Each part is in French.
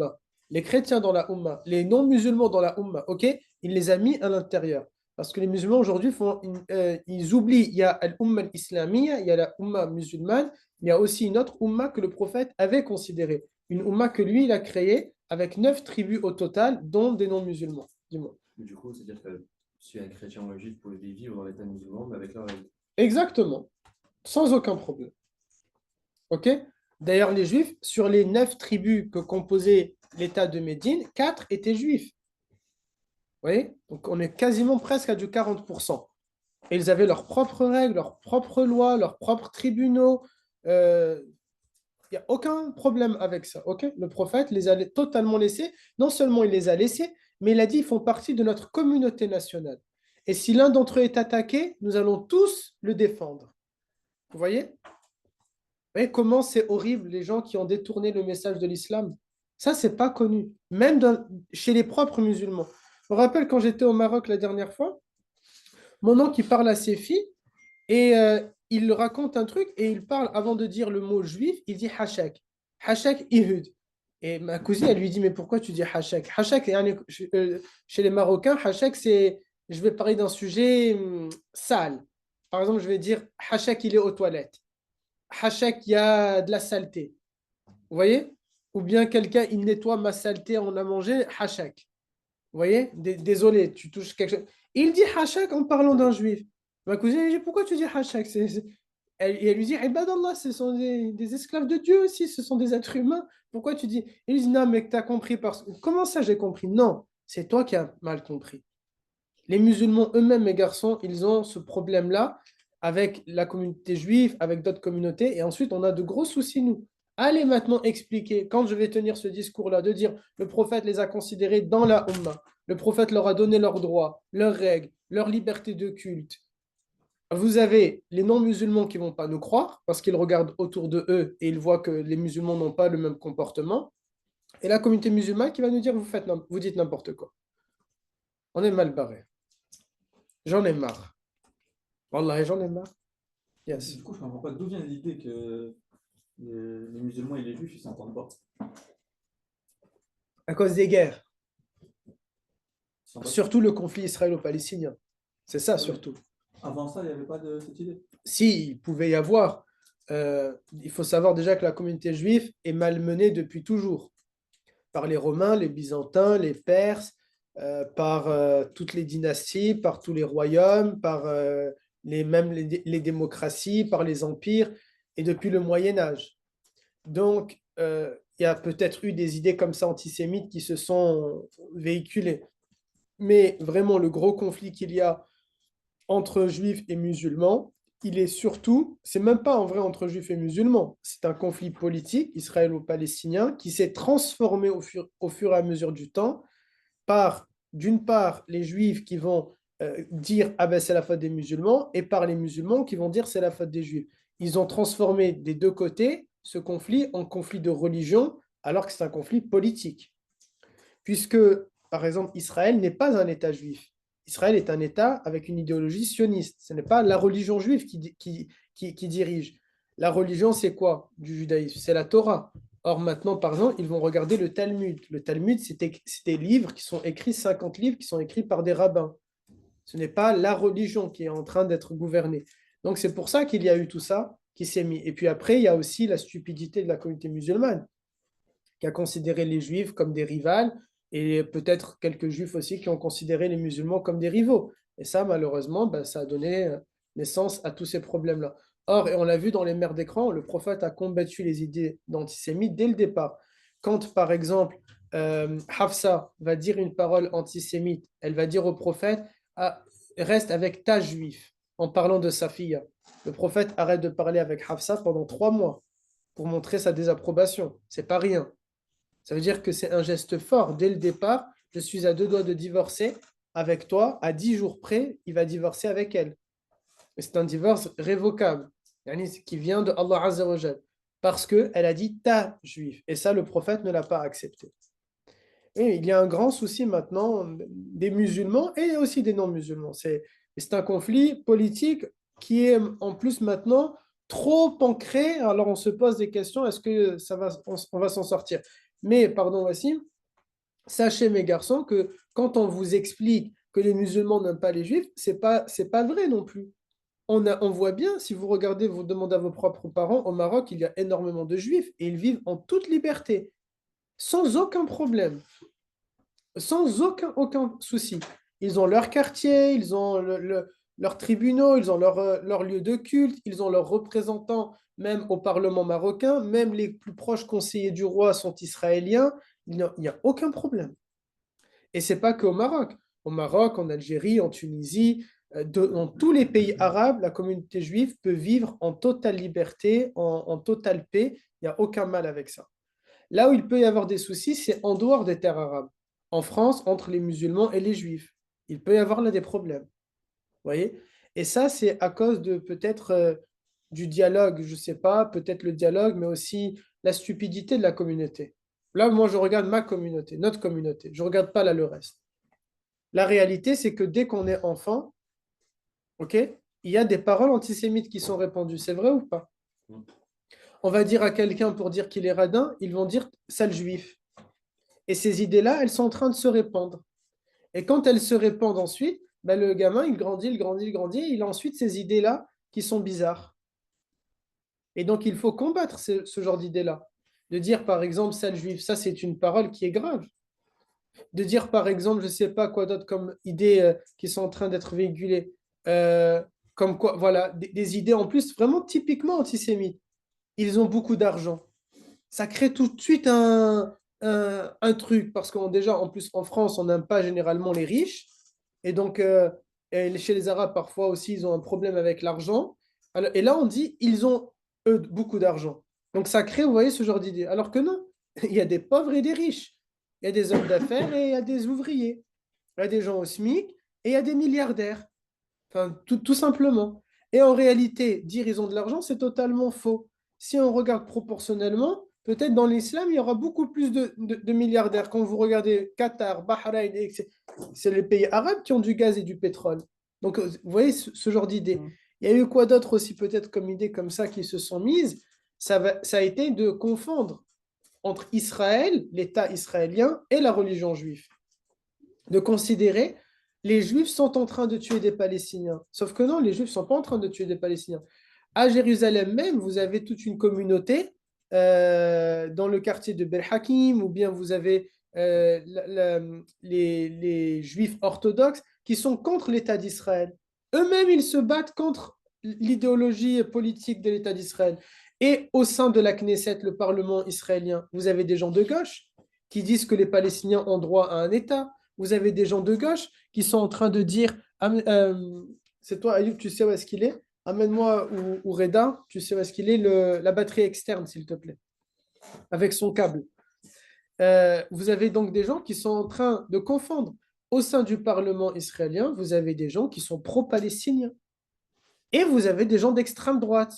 Ummah, les chrétiens dans la Ummah, les non-musulmans dans la Ummah, ok? Il les a mis à l'intérieur. Parce que les musulmans aujourd'hui ils oublient, il y a l'Ummah islamiyya, il y a la Ummah musulmane, il y a aussi une autre Ummah que le prophète avait considérée. Une Ummah que lui, il a créée avec 9 tribus au total, dont des non-musulmans. Dis-moi. Mais du coup, c'est-à-dire que si un chrétien ou un juif pouvait vivre dans l'état musulman, mais avec leur règle. Exactement, sans aucun problème. Ok? D'ailleurs, les Juifs, sur les 9 tribus que composait l'État de Médine, 4 étaient juifs. Vous voyez? Donc, on est quasiment presque à du 40%. Et ils avaient leurs propres règles, leurs propres lois, leurs propres tribunaux. Il n'y a aucun problème avec ça. Ok? Le prophète les a totalement laissés. Non seulement il les a laissés, mais il a dit qu'ils font partie de notre communauté nationale. Et si l'un d'entre eux est attaqué, nous allons tous le défendre. Vous voyez? Voyez comment c'est horrible les gens qui ont détourné le message de l'islam. Ça, c'est pas connu, même chez les propres musulmans. Je me rappelle quand j'étais au Maroc la dernière fois, mon oncle qui parle à ses filles et il raconte un truc et il parle avant de dire le mot juif, il dit hachak. Hachak ihud. Et ma cousine, elle lui dit, mais pourquoi tu dis hachak? Hachak, chez les Marocains, hachak, c'est, je vais parler d'un sujet sale. Par exemple, je vais dire hachak, il est aux toilettes. Hachak, il y a de la saleté. Vous voyez? Ou bien quelqu'un, il nettoie ma saleté, on a mangé, hachak. Vous voyez? Désolé, tu touches quelque chose. Il dit hachak en parlant d'un juif. Ma cousine, elle dit, pourquoi tu dis hachak? Elle lui dit, Ibadallah, ce sont des esclaves de Dieu aussi, ce sont des êtres humains. Pourquoi tu dis? Il lui dit, non, mais tu as compris. Comment ça, j'ai compris? Non, c'est toi qui as mal compris. Les musulmans eux-mêmes, mes garçons, ils ont ce problème-là avec la communauté juive, avec d'autres communautés, et ensuite on a de gros soucis, nous. Allez maintenant expliquer, quand je vais tenir ce discours-là, de dire le prophète les a considérés dans la Ummah, le prophète leur a donné leurs droits, leurs règles, leur liberté de culte. Vous avez les non-musulmans qui ne vont pas nous croire parce qu'ils regardent autour de eux et ils voient que les musulmans n'ont pas le même comportement. Et la communauté musulmane qui va nous dire vous dites n'importe quoi. On est mal barré. J'en ai marre. Wallah, j'en ai marre. Yes. Du coup, je ne comprends pas d'où vient l'idée que les musulmans et les juifs, ils ne s'entendent pas. À cause des guerres. Ils sont pas- Surtout le conflit israélo-palestinien. C'est ça, surtout. Avant ça, il n'y avait pas de cette idée. Si, il pouvait y avoir. Il faut savoir déjà que la communauté juive est malmenée depuis toujours. Par les Romains, les Byzantins, les Perses, par toutes les dynasties, par tous les royaumes, par même les démocraties, par les empires, et depuis le Moyen Âge. Donc, il y a peut-être eu des idées comme ça antisémites qui se sont véhiculées. Mais vraiment, le gros conflit qu'il y a entre juifs et musulmans, il est surtout, c'est même pas en vrai entre juifs et musulmans, c'est un conflit politique israélo-palestinien qui s'est transformé au fur et à mesure du temps par, d'une part, les juifs qui vont dire ah ben c'est la faute des musulmans et par les musulmans qui vont dire c'est la faute des juifs. Ils ont transformé des deux côtés ce conflit en conflit de religion alors que c'est un conflit politique. Puisque, par exemple, Israël n'est pas un État juif. Israël est un État avec une idéologie sioniste. Ce n'est pas la religion juive qui dirige. La religion, c'est quoi du judaïsme? C'est la Torah. Or, maintenant, par exemple, ils vont regarder le Talmud. Le Talmud, c'est des livres qui sont écrits, 50 livres qui sont écrits par des rabbins. Ce n'est pas la religion qui est en train d'être gouvernée. Donc, c'est pour ça qu'il y a eu tout ça qui s'est mis. Et puis après, il y a aussi la stupidité de la communauté musulmane qui a considéré les juifs comme des rivales et peut-être quelques juifs aussi qui ont considéré les musulmans comme des rivaux. Et ça, malheureusement, ben, ça a donné naissance à tous ces problèmes-là. Or, et on l'a vu dans les mers d'écran, le prophète a combattu les idées d'antisémites dès le départ. Quand, par exemple, Hafsa va dire une parole antisémite, elle va dire au prophète ah, reste avec ta juif en parlant de sa fille. Le prophète arrête de parler avec Hafsa pendant 3 mois pour montrer sa désapprobation. C'est pas rien. Ça veut dire que c'est un geste fort. Dès le départ, je suis à 2 doigts de divorcer avec toi. À 10 jours près, il va divorcer avec elle. Et c'est un divorce révocable, qui vient de Allah Azza wa Jal, parce qu'elle a dit ta juif. Et ça, le prophète ne l'a pas accepté. Et il y a un grand souci maintenant des musulmans et aussi des non-musulmans. C'est un conflit politique qui est en plus maintenant trop ancré. Alors on se pose des questions, est-ce que on va s'en sortir? Mais, pardon, Wassim, sachez, mes garçons, que quand on vous explique que les musulmans n'aiment pas les juifs, c'est pas vrai non plus. On voit bien, si vous regardez, vous demandez à vos propres parents, au Maroc, il y a énormément de juifs et ils vivent en toute liberté, sans aucun problème, sans aucun souci. Ils ont leur quartier, ils ont leurs tribunaux, ils ont leur lieu de culte, ils ont leurs représentants, même au Parlement marocain, même les plus proches conseillers du roi sont israéliens, il n'y a aucun problème. Et c'est pas qu'au Maroc. Au Maroc, en Algérie, en Tunisie, dans tous les pays arabes, la communauté juive peut vivre en totale liberté, en totale paix. Il n'y a aucun mal avec ça. Là où il peut y avoir des soucis, c'est en dehors des terres arabes. En France, entre les musulmans et les juifs. Il peut y avoir là des problèmes. Vous voyez? Et ça, c'est à cause de peut-être du dialogue, je ne sais pas, peut-être le dialogue, mais aussi la stupidité de la communauté. Là, moi, je regarde ma communauté, notre communauté. Je ne regarde pas là le reste. La réalité, c'est que dès qu'on est enfant, ok, il y a des paroles antisémites qui sont répandues. C'est vrai ou pas? On va dire à quelqu'un pour dire qu'il est radin, ils vont dire sale juif. Et ces idées-là, elles sont en train de se répandre. Et quand elles se répandent ensuite, ben le gamin, il grandit, et il a ensuite ces idées-là qui sont bizarres. Et donc, il faut combattre ce genre d'idées-là. De dire, par exemple, sale juif, ça, c'est une parole qui est grave. De dire, par exemple, je ne sais pas quoi d'autre comme idées qui sont en train d'être véhiculées. Comme quoi, voilà, des idées en plus vraiment typiquement antisémites. Ils ont beaucoup d'argent. Ça crée tout de suite un truc, parce qu'en déjà, en plus, en France, on n'aime pas généralement les riches. Et donc, et chez les Arabes, parfois aussi, ils ont un problème avec l'argent. Et là, on dit, ils ont, eux, beaucoup d'argent. Donc, ça crée, vous voyez, ce genre d'idée. Alors que non, il y a des pauvres et des riches. Il y a des hommes d'affaires et il y a des ouvriers. Il y a des gens au SMIC et il y a des milliardaires. Enfin, tout simplement. Et en réalité, dire ils ont de l'argent, c'est totalement faux. Si on regarde proportionnellement, peut-être dans l'islam, il y aura beaucoup plus de milliardaires. Quand vous regardez Qatar, Bahreïn, c'est les pays arabes qui ont du gaz et du pétrole. Donc, vous voyez ce genre d'idée. Il y a eu quoi d'autre aussi, peut-être comme idée comme ça, qui se sont mises. Ça a été de confondre entre Israël, l'État israélien, et la religion juive. De considérer les Juifs sont en train de tuer des Palestiniens. Sauf que non, les Juifs ne sont pas en train de tuer des Palestiniens. À Jérusalem même, vous avez toute une communauté dans le quartier de Bel Hakim, ou bien vous avez les Juifs orthodoxes qui sont contre l'État d'Israël. Eux-mêmes, ils se battent contre l'idéologie politique de l'État d'Israël. Et au sein de la Knesset, le Parlement israélien, vous avez des gens de gauche qui disent que les Palestiniens ont droit à un État. Vous avez des gens de gauche qui sont en train de dire c'est toi, Ayoub, tu sais où est-ce qu'il est? Amène-moi ou Reda, tu sais où est-ce qu'il est, la batterie externe, s'il te plaît, avec son câble. Vous avez donc des gens qui sont en train de confondre. Au sein du Parlement israélien, vous avez des gens qui sont pro-palestiniens. Et vous avez des gens d'extrême droite.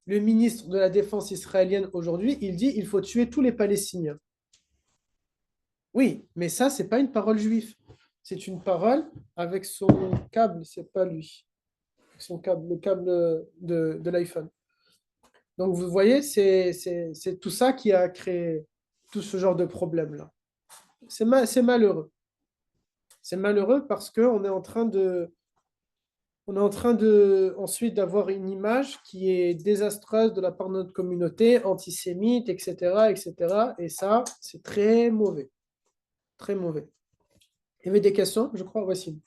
Le ministre de la Défense israélienne aujourd'hui, il dit il faut tuer tous les Palestiniens. Oui, mais ça, c'est pas une parole juive. C'est une parole avec son câble, c'est pas lui. Son câble, le câble de l'iPhone. Donc, vous voyez, c'est tout ça qui a créé tout ce genre de problème-là. C'est malheureux. C'est malheureux parce qu'on est en train ensuite d'avoir une image qui est désastreuse de la part de notre communauté, antisémite, etc., etc. Et ça, c'est très mauvais. Très mauvais. Il y avait des questions, je crois, voici.